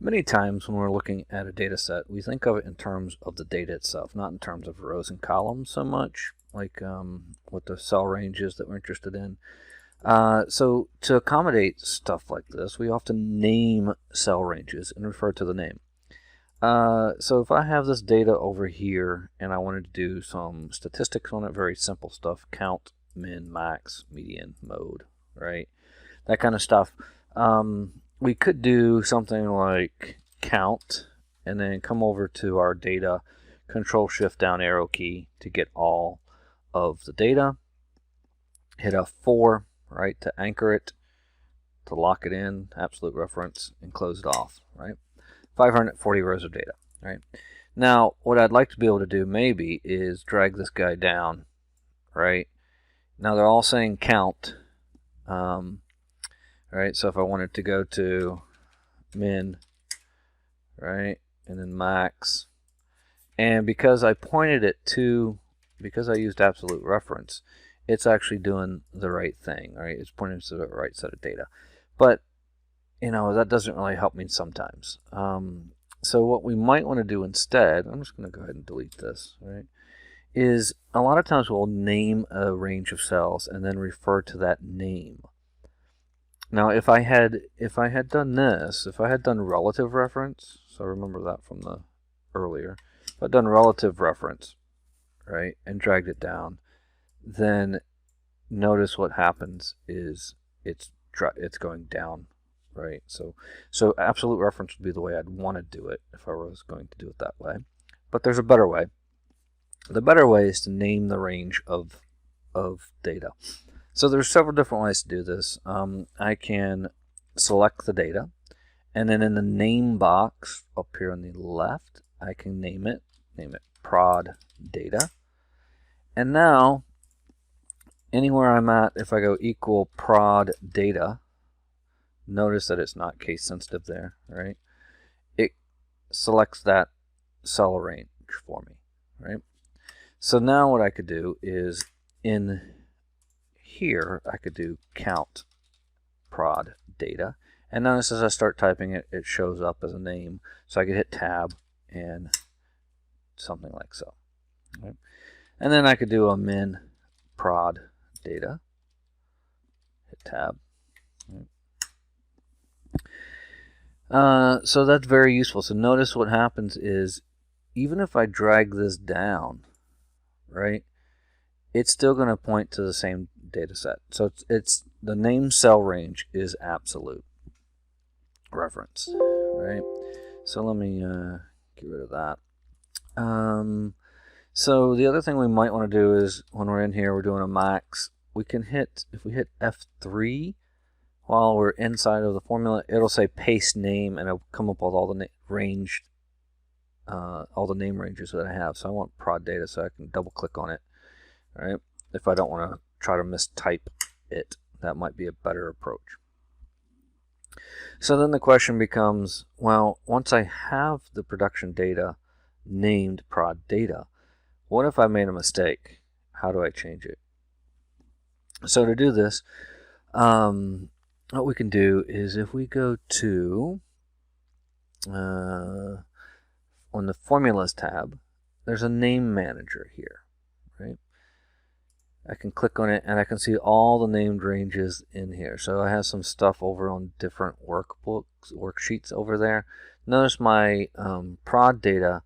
Many times when we're looking at a data set, we think of it in terms of the data itself, not in terms of rows and columns so much, like what the cell range is that we're interested in. So to accommodate stuff like this, we often name cell ranges and refer to the name. So if I have this data over here and I wanted to do some statistics on it, very simple stuff, count, min, max, median, mode, right? That kind of stuff. We could do something like count and then come over to our data, control shift down arrow key to get all of the data, hit F4, right, to anchor it, to lock it in, absolute reference, and close it off, right? 540 rows of data, right? Now, what I'd like to be able to do maybe is drag this guy down, right? Now they're all saying count, right? So if I wanted to go to min, right, and then max, and because I pointed it to, because I used absolute reference, it's actually doing the right thing, right? It's pointing to the right set of data. But, you know, that doesn't really help me sometimes. So what we might want to do instead, I'm just going to go ahead and delete this, right, is a lot of times we'll name a range of cells and then refer to that name. Now, if I had done this, if I had done relative reference, so remember that from the earlier, if I'd done relative reference, right, and dragged it down, then notice what happens is it's going down, right? So absolute reference would be the way I'd want to do it if I was going to do it that way. But there's a better way. The better way is to name the range of data. So there's several different ways to do this. I can select the data, and then in the name box up here on the left, I can name it prod data. And now, anywhere I'm at, if I go equal prod data, notice that it's not case sensitive there, right? It selects that cell range for me, right? So now what I could do is in here, I could do count prod data. And notice as I start typing it, it shows up as a name. So I could hit tab and something like so. Right? And then I could do a min prod data. Hit tab. Right? So that's very useful. So notice what happens is, even if I drag this down, right, it's still going to point to the same data set. So it's the name cell range is absolute reference, right? So let me get rid of that. So the other thing we might want to do is when we're in here, we're doing a max. We can hit, if we hit F3 while we're inside of the formula, it'll say paste name, and it'll come up with all the range, all the name ranges that I have. So I want prod data, so I can double click on it, right? If I don't want to try to mistype it, that might be a better approach. So then the question becomes, well, once I have the production data named prod data, what if I made a mistake? How do I change it? So to do this, what we can do is if we go to, on the Formulas tab, there's a name manager here, right? I can click on it and I can see all the named ranges in here. So I have some stuff over on different worksheets over there. Notice my prod data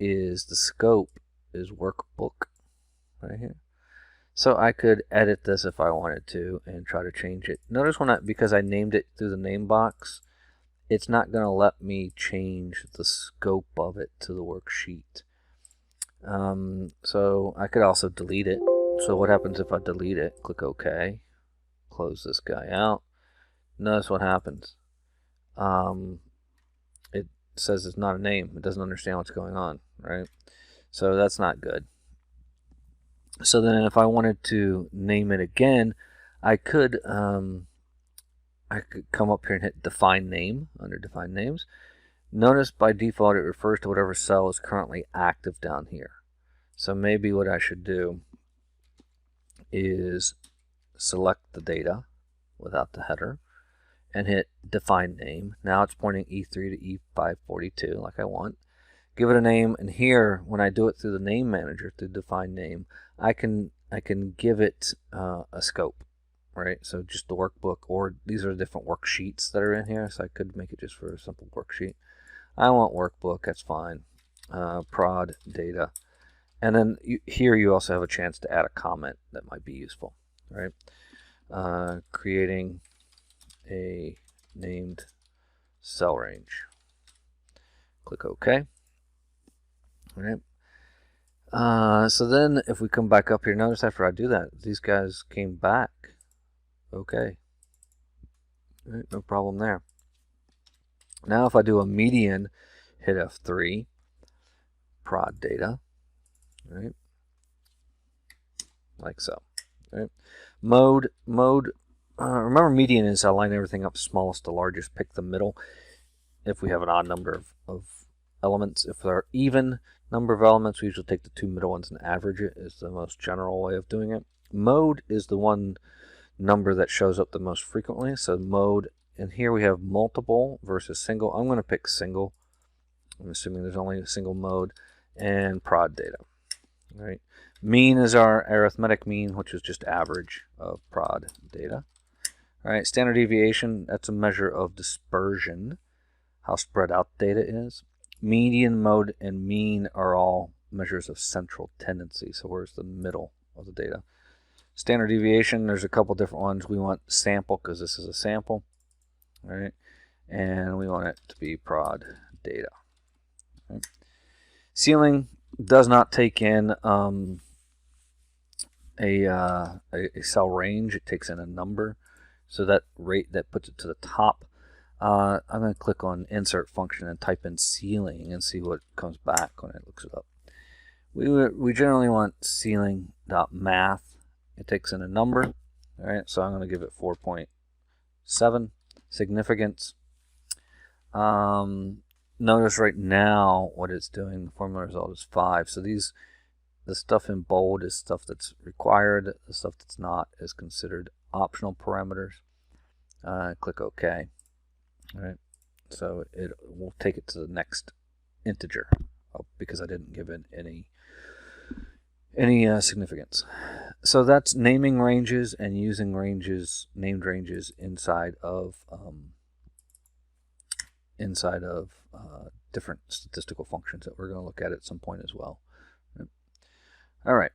is, the scope is workbook right here. So I could edit this if I wanted to and try to change it. Notice because I named it through the name box, it's not going to let me change the scope of it to the worksheet. So I could also delete it. So what happens if I delete it? Click OK. Close this guy out. Notice what happens. It says it's not a name. It doesn't understand what's going on, right? So that's not good. So then if I wanted to name it again, I could come up here and hit define name under define names. Notice by default it refers to whatever cell is currently active down here. So maybe what I should do is select the data without the header and hit define name. Now it's pointing E3 to E542 like I want. Give it a name, and here when I do it through the name manager, through define name, I can give it a scope, right? So just the workbook, or these are different worksheets that are in here, so I could make it just for a simple worksheet. I want workbook, that's fine. Prod data. And then here you also have a chance to add a comment that might be useful, right? Creating a named cell range. Click OK. All right. So then if we come back up here, notice after I do that, these guys came back. Okay. All right, no problem there. Now if I do a median, hit F3, prod data, right? Like so. Right? Mode. Remember, median is I line everything up smallest to largest, pick the middle. If we have an odd number of elements, if there are even number of elements, we usually take the two middle ones and average it. Is the most general way of doing it. Mode is the one number that shows up the most frequently. So mode, and here we have multiple versus single. I'm going to pick single. I'm assuming there's only a single mode. And prod data. All right. Mean is our arithmetic mean, which is just average of prod data. All right. Standard deviation, that's a measure of dispersion, how spread out data is. Median, mode, and mean are all measures of central tendency. So where's the middle of the data? Standard deviation, there's a couple different ones. We want sample because this is a sample. All right. And we want it to be prod data. All right. Ceiling does not take in a cell range. It takes in a number. So that puts it to the top. I'm going to click on insert function and type in ceiling and see what comes back when it looks it up. We generally want ceiling.math. It takes in a number. All right, so I'm going to give it 4.7 significance. Notice right now what it's doing. The formula result is 5. So the stuff in bold is stuff that's required. The stuff that's not is considered optional parameters. Click OK. All right, so it will take it to the next integer because I didn't give it any significance. So that's naming ranges and using ranges, named ranges inside of different statistical functions that we're going to look at some point as well. All right.